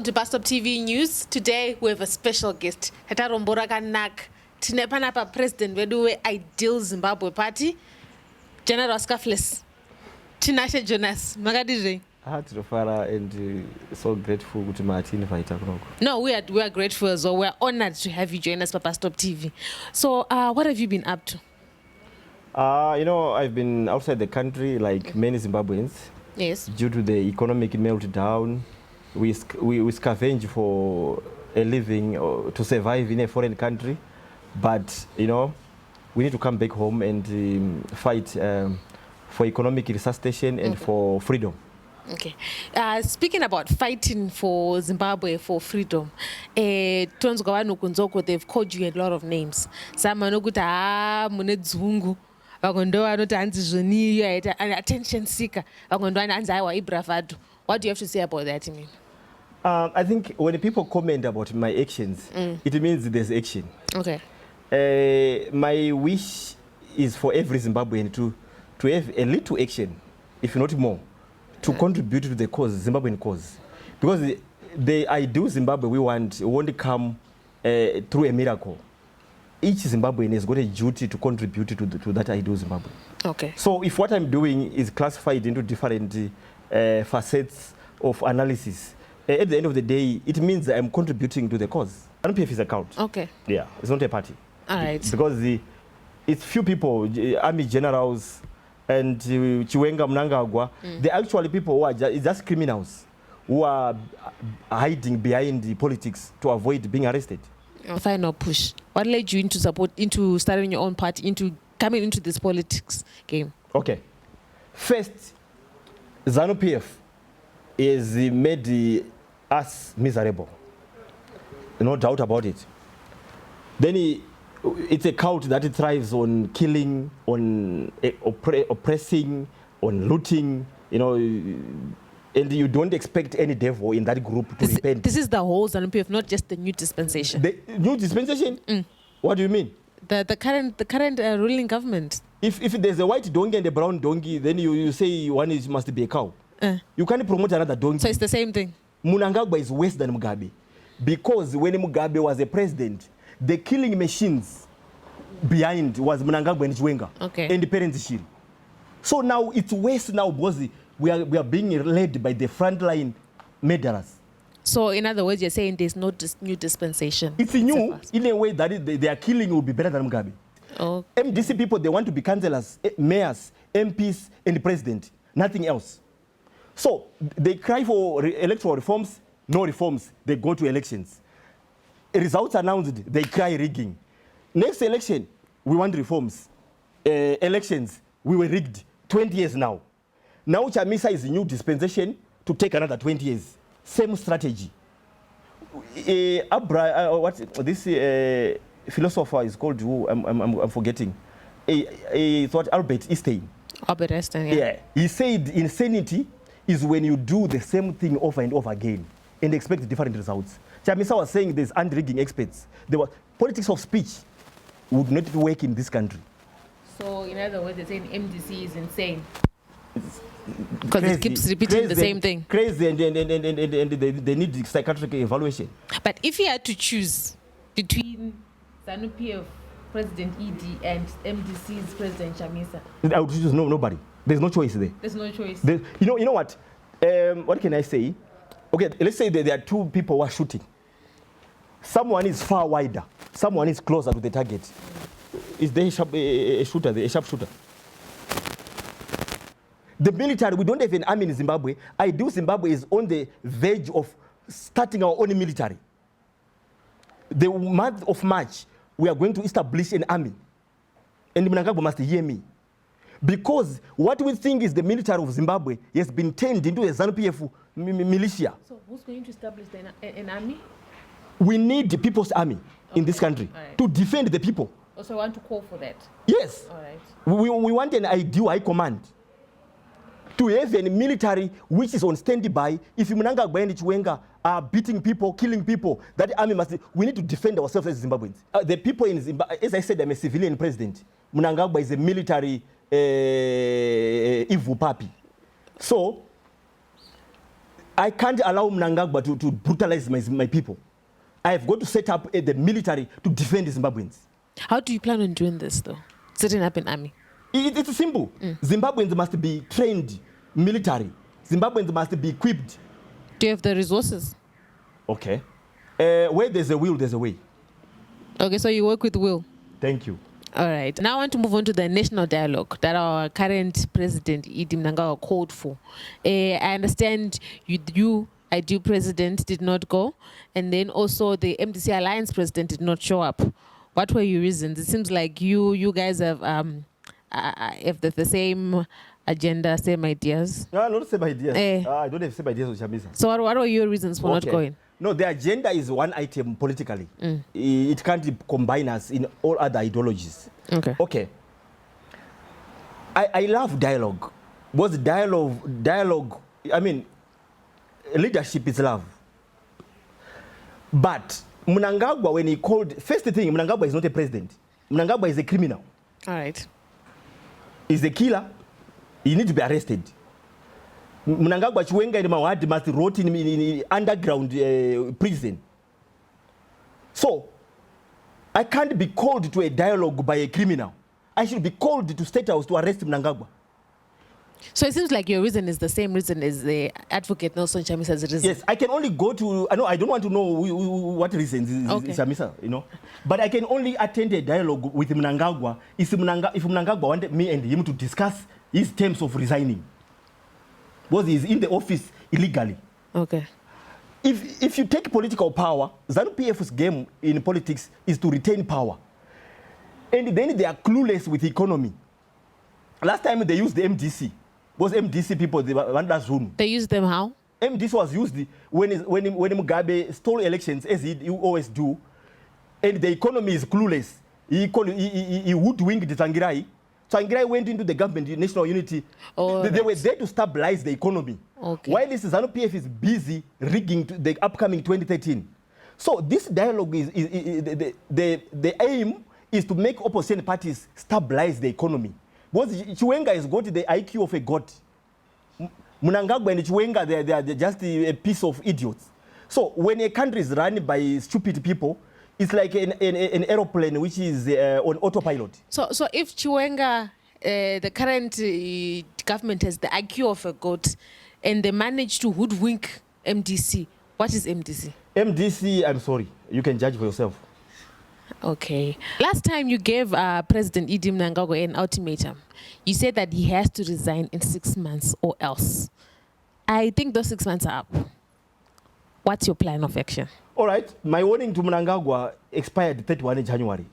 to Bus Stop TV News. Today we have a special guest. Hetarombora kanak. Tinepana pa President weduwe Ideal Zimbabwe Party. General Scuffless. Tinashe Jonasi. Magadije. Tirofara and so grateful to Martin invite. No, we are grateful as well. We are honored to have you join us for Bus Stop TV. So, what have you been up to? I've been outside the country like many Zimbabweans. Yes. Due to the economic meltdown, we scavenge for a living or to survive in a foreign country. But, we need to come back home and fight for economic resuscitation and for freedom. Okay. Speaking about fighting for Zimbabwe for freedom, they've called you a lot of names. Some attention seeker. What do you have to say about that? I think when people comment about my actions, it means there's action. Okay. My wish is for every Zimbabwean to have a little action, if not more, to contribute to the cause, Zimbabwean cause. Because the ideal Zimbabwe we want won't come through a miracle. Each Zimbabwean has got a duty to contribute to that ideal Zimbabwe. Okay. So if what I'm doing is classified into different facets of analysis, at the end of the day, it means I'm contributing to the cause. NPF is a cult. Okay. Yeah, it's not a party. All right. Because it's few people, army generals, and Chiwengwa, Mnangagwa, they're actually people who are just criminals who are hiding behind the politics to avoid being arrested. Final push. What led you into starting your own party, into coming into this politics game? Okay. First, ZANU-PF has made us miserable. No doubt about it. Then it's a cult that thrives on killing, on oppressing, on looting, and you don't expect any devil in that group to repent. This is the whole ZANU-PF, not just the new dispensation. The new dispensation? What do you mean? The current ruling government. If there's a white donkey and a brown donkey, then you say one must be a cow. You can't promote another donkey. So it's the same thing. Mnangagwa is worse than Mugabe. Because when Mugabe was a president, the killing machines behind was Mnangagwa and Chiwengwa. Okay. And the parents Shiri. So now it's worse now because we are being led by the frontline murderers. So in other words, you're saying there's no new dispensation. It's new in a way that their killing will be better than Mugabe. Oh. MDC people, they want to be councillors, mayors, MPs, and the president. Nothing else. So they cry for electoral reforms, no reforms, they go to elections. Results announced, they cry rigging. Next election, we want reforms. Elections, we were rigged 20 years now. Now Chamisa is a new dispensation to take another 20 years. Same strategy. This philosopher is called, who I'm forgetting. It's what Albert Einstein. Albert Einstein, Yeah. He said insanity is when you do the same thing over and over again and expect different results. Chamisa was saying there's unrigging experts. Politics of speech would not work in this country. So in other words, they're saying MDC is insane. Because it keeps repeating the same thing. Crazy and they need psychiatric evaluation. But if you had to choose between ZANU-PF President ED and MDC's President Chamisa, I would choose nobody. There's no choice there. There's no choice. You know what? What can I say? Okay, let's say that there are two people who are shooting. Someone is far wider. Someone is closer to the target. Is there a shooter there, a sharpshooter? The military, we don't have an army in Zimbabwe. Ideal Zimbabwe is on the verge of starting our own military. The month of March, we are going to establish an army. And Mnangagwa must hear me. Because what we think is the military of Zimbabwe has been turned into a ZANU-PF militia. So who's going to establish an army? We need the people's army in this country to defend the people. Also, I want to call for that. Yes. All right. We want an ideal high command to have a military which is on standby. If Mnangagwa and Chiwengwa are beating people, killing people, that army must. We need to defend ourselves as Zimbabweans. The people in Zimbabwe, as I said, I'm a civilian president. Mnangagwa is a military evil puppy. So I can't allow Mnangagwa to brutalize my people. I've got to set up the military to defend the Zimbabweans. How do you plan on doing this, though? Setting up an army? It's simple. Zimbabweans must be trained military. Zimbabweans must be equipped. Do you have the resources? Okay. Where there's a will, there's a way. Okay, so you work with Will. Thank you. All right. Now I want to move on to the national dialogue that our current president, Idi Mnangagwa, called for. I understand you, ideal president, did not go. And then also the MDC Alliance president did not show up. What were your reasons? It seems like you guys have the same agenda, same ideas. No, not the same ideas. I don't have the same ideas with Chamisa. So what were your reasons for not going? No, the agenda is one item politically. It can't combine us in all other ideologies. Okay. I love dialogue. Because dialogue, I mean, leadership is love. But Mnangagwa, when he called, first thing, Mnangagwa is not a president. Mnangagwa is a criminal. All right. He's a killer. He needs to be arrested. Mnangagwa Chiwengwa and Mawadi must rot in underground prison. So, I can't be called to a dialogue by a criminal. I should be called to State House to arrest Mnangagwa. So it seems like your reason is the same reason as the advocate Nelson Chamisa's reason. Yes, I can only go to, I don't want to know what reasons is Chamisa, you know. But I can only attend a dialogue with Mnangagwa if Mnangagwa wanted me and him to discuss his terms of resigning. Because he's in the office illegally. Okay. If you take political power, ZANU-PF's game in politics is to retain power. And then they are clueless with the economy. Last time they used the MDC. Those MDC people, they used them how? MDC was used when Mugabe stole elections, as he always do. And the economy is clueless. He woodwinked Tsvangirai. Tsvangirai went into the government, national unity. They were there to stabilize the economy. Okay. While this ZANU-PF is busy rigging the upcoming 2013. So this dialogue is the aim is to make opposition parties stabilize the economy. Because Chiwengwa has got the IQ of a god. Mnangagwa and Chiwengwa, they're just a piece of idiots. So when a country is run by stupid people, it's like an aeroplane which is on autopilot. So if Chiwengwa, the current government has the IQ of a god, and they manage to hoodwink MDC, what is MDC? MDC, I'm sorry, you can judge for yourself. Okay. Last time you gave President Idi Mnangagwa an ultimatum. You said that he has to resign in 6 months or else. I think those 6 months are up. What's your plan of action? All right. My warning to Mnangagwa expired 31 January,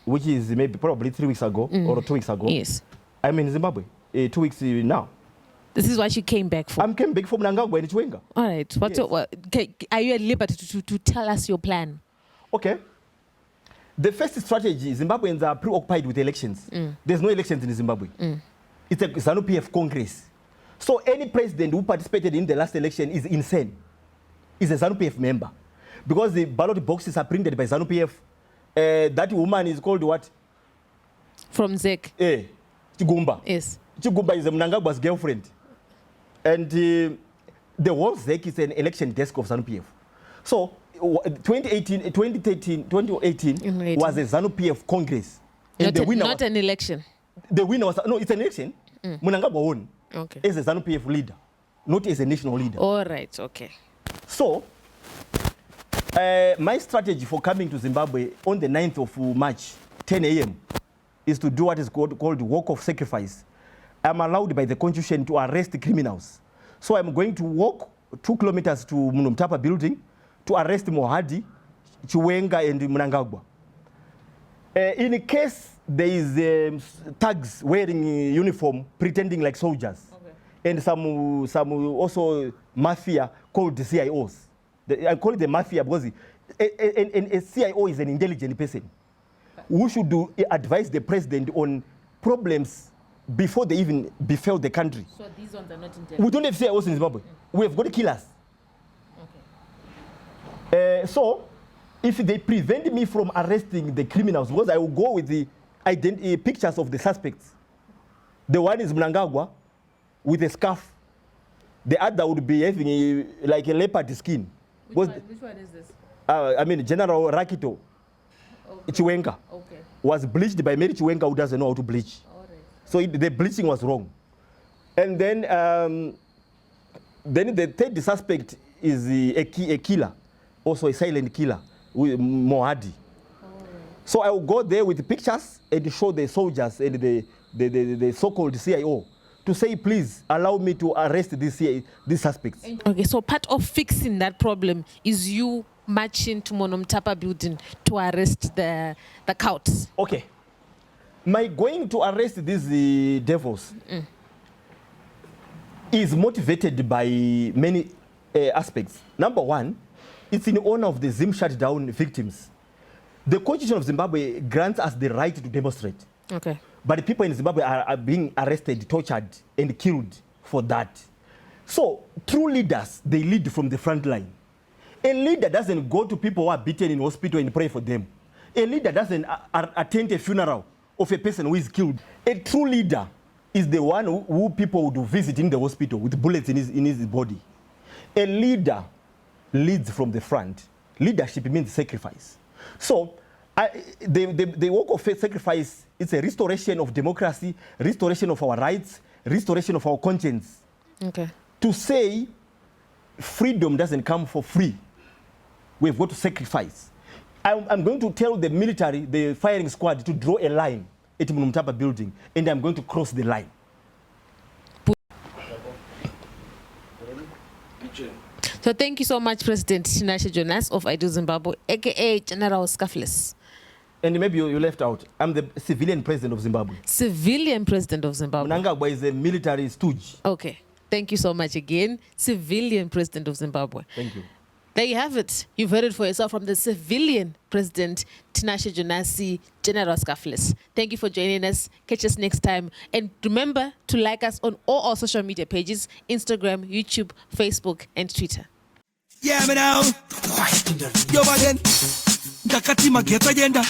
which is probably 3 weeks ago or 2 weeks ago. Yes. I'm in Zimbabwe 2 weeks now. This is what you came back for? I came back from Mnangagwa and Chiwengwa. All right. Are you at liberty to tell us your plan? Okay. The first strategy, Zimbabweans are preoccupied with elections. There's no elections in Zimbabwe. It's a ZANU-PF Congress. So any president who participated in the last election is insane. Is a ZANU-PF member. Because the ballot boxes are printed by ZANU-PF. That woman is called what? From ZEC. Chigumba. Yes. Chigumba is Mnangagwa's girlfriend. And the whole ZEC is an election desk of ZANU-PF. So 2018 was a ZANU-PF Congress. And not an election. The winner was, no, it's an election. Mnangagwa won as a ZANU-PF leader, not as a national leader. All right, okay. So, my strategy for coming to Zimbabwe on the 9th of March, 10 a.m., is to do what is called walk of sacrifice. I'm allowed by the constitution to arrest criminals. So I'm going to walk 2 kilometers to Munumtapa building to arrest Mohadi, Chiwengwa, and Mnangagwa. In case there is thugs wearing uniform, pretending like soldiers, and some also mafia called the CIOs. I call it the mafia because a CIO is an intelligent person who should advise the president on problems before they even befell the country. So these ones are not intelligent? We don't have CIOs in Zimbabwe. We have got killers. So, if they prevent me from arresting the criminals, because I will go with the pictures of the suspects. The one is Mnangagwa with a scarf The other would be having like a leopard skin. Which one is this? I mean, General Rakito Chiwengwa was bleached by Mary Chiwengwa, who doesn't know how to bleach. So the bleaching was wrong. And then the third suspect is a killer, also a silent killer, Mohadi. So I will go there with pictures and show the soldiers and the so-called CIO to say, please allow me to arrest these suspects. Okay, so part of fixing that problem is you marching to Monomtapa building to arrest the cults. Okay. My going to arrest these devils is motivated by many aspects. Number one, it's in honor of the Zim shutdown victims. The Constitution of Zimbabwe grants us the right to demonstrate. Okay. But the people in Zimbabwe are being arrested, tortured, and killed for that. So, true leaders, they lead from the front line. A leader doesn't go to people who are beaten in hospital and pray for them. A leader doesn't attend a funeral of a person who is killed. A true leader is the one who people would visit in the hospital with bullets in his body. A leader leads from the front. Leadership means sacrifice. So, the work of faith sacrifice is a restoration of democracy, restoration of our rights, restoration of our conscience. Okay. To say freedom doesn't come for free. We've got to sacrifice. I'm going to tell the military, the firing squad, to draw a line at Munumtapa building, and I'm going to cross the line. So thank you so much, President Tinashe Jonasi of I Do Zimbabwe, aka General Scuffless. And maybe you left out. I'm the civilian president of Zimbabwe. Civilian president of Zimbabwe. Mnangagwa is a military stooge. Okay. Thank you so much again. Civilian president of Zimbabwe. Thank you. There you have it. You've heard it for yourself from the civilian president, Tinashe Jonasi, General Scuffless. Thank you for joining us. Catch us next time. And remember to like us on all our social media pages, Instagram, YouTube, Facebook, and Twitter. Yeah, me now. Yo, again. Ndakati mageta agenda.